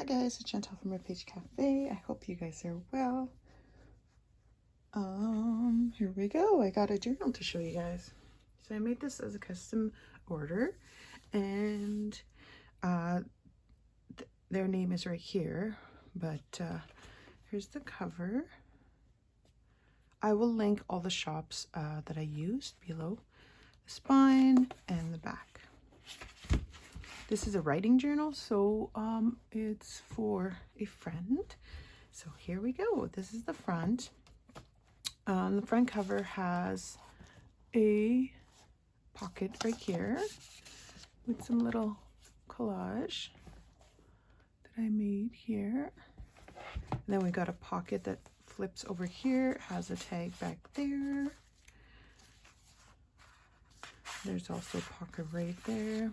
guys, it's Chantale from Page Café. I hope you guys are well. Here we go. I got a journal to show you guys. So I made this as a custom order, and their name is right here, but here's the cover. I will link all the shops that I used below the spine and the back. This is a writing journal, so it's for a friend. So here we go. This is the front. The front cover has a pocket right here with some little collage that I made here. And then we got a pocket that flips over here. It has a tag back there. There's also a pocket right there.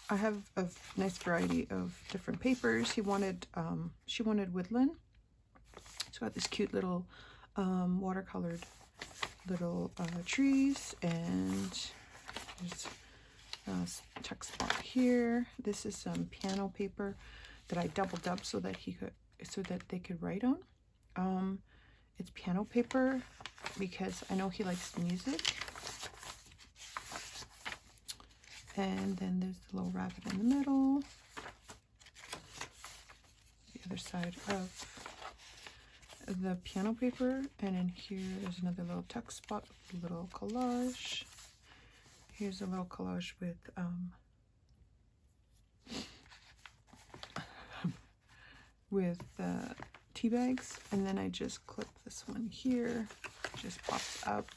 I have a nice variety of different papers. She wanted Woodland. It's got this cute little watercolored little trees, and there's a text spot here. This is some piano paper that I doubled up so that they could write on. It's piano paper because I know he likes music. And then there's the little rabbit in the middle. The other side of the piano paper. And in here, there's another little text spot with a little collage. Here's a little collage with tea bags. And then I just clip this one here. It just pops up.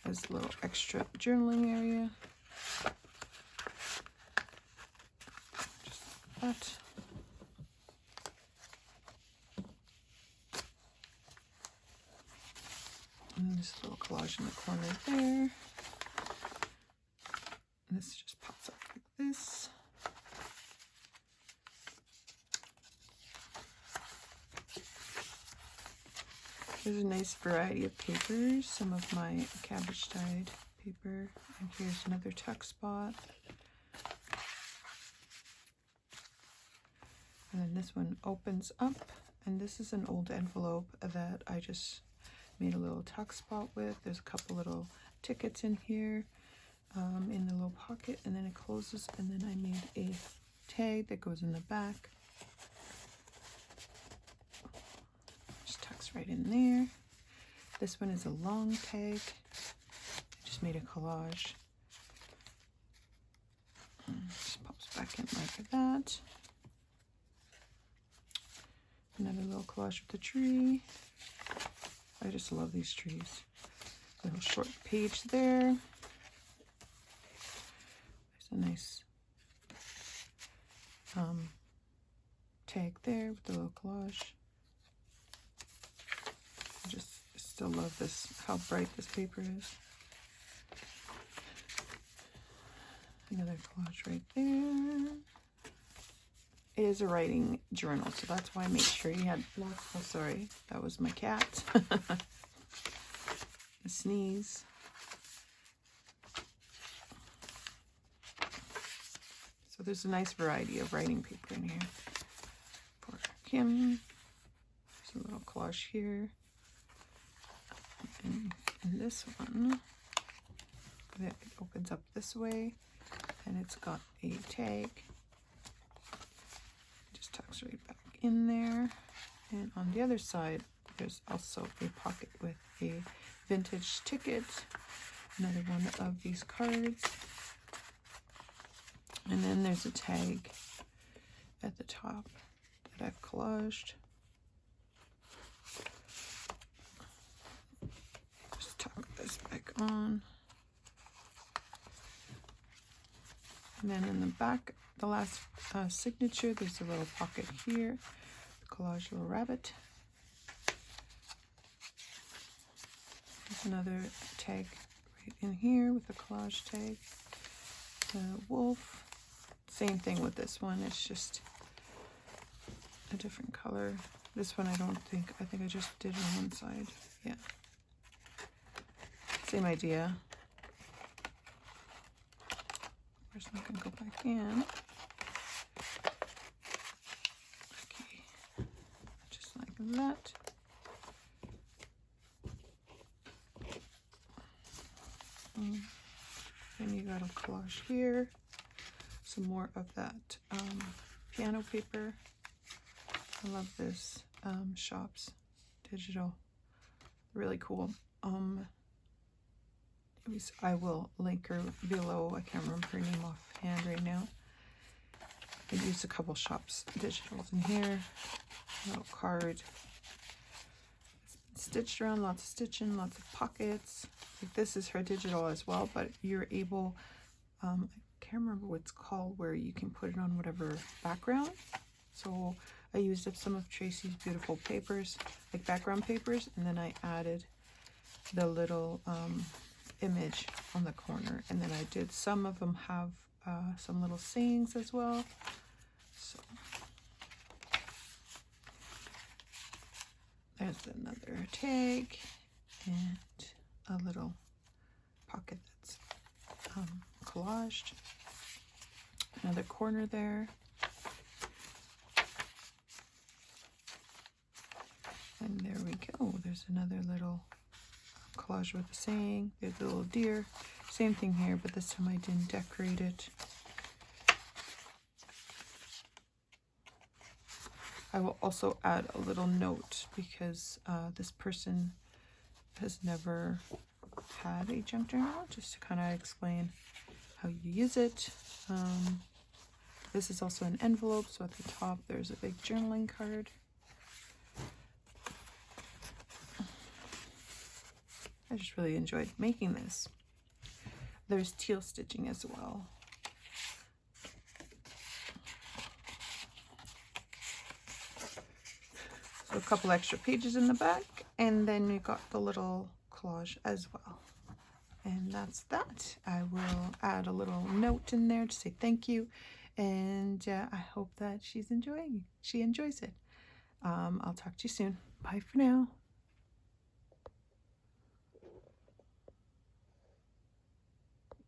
There's a little extra journaling area. Just like that. And there's a little collage in the corner there. And this just pops up like this. There's a nice variety of papers, some of my cabbage dyed paper, and here's another tuck spot. And then this one opens up, and this is an old envelope that I just made a little tuck spot with. There's a couple little tickets in here, in the little pocket, and then it closes, and then I made a tag that goes in the back. Right in there. This one is a long tag. I just made a collage. Just pops back in like that. Another little collage with the tree. I just love these trees. Little short page there. There's a nice tag there with the little collage. I still love this, how bright this paper is. Another collage right there. It is a writing journal, so that's why I made sure you had lots. Oh, sorry, that was my cat. A sneeze. So there's a nice variety of writing paper in here for Kim. There's a little collage here. And this one, it opens up this way, and it's got a tag. Just tucks right back in there. And on the other side, there's also a pocket with a vintage ticket. Another one of these cards. And then there's a tag at the top that I've collaged. Tuck this back on. And then in the back, the last signature, there's a little pocket here. Collage little rabbit. There's another tag right in here with a collage tag. Wolf. Same thing with this one. It's just a different color. This one I think I just did on one side. Yeah. Same idea. We're just not going to go back in. Okay. Just like that. Then you got a collage here. Some more of that piano paper. I love this Shops digital. Really cool. I will link her below. I can't remember her name offhand right now. I used a couple Shops digitals in here. A little card. It's stitched around, lots of stitching, lots of pockets. Like this is her digital as well, but you're able, I can't remember what it's called, where you can put it on whatever background. So I used up some of Tracie's beautiful papers, like background papers, and then I added the little image on the corner, and then I did some of them have some little sayings as well. So there's another tag and a little pocket that's collaged. Another corner there. And there we go. There's another little collage with a saying. There's a little deer. Same thing here, but this time I didn't decorate it. I will also add a little note because this person has never had a junk journal, just to kind of explain how you use it. This is also an envelope, so at the top there's a big journaling card. I just really enjoyed making this. There's teal stitching as well. So a couple extra pages in the back, and then you got the little collage as well. And that's that. I will add a little note in there to say thank you, and I hope that she enjoys it. I'll talk to you soon. Bye for now.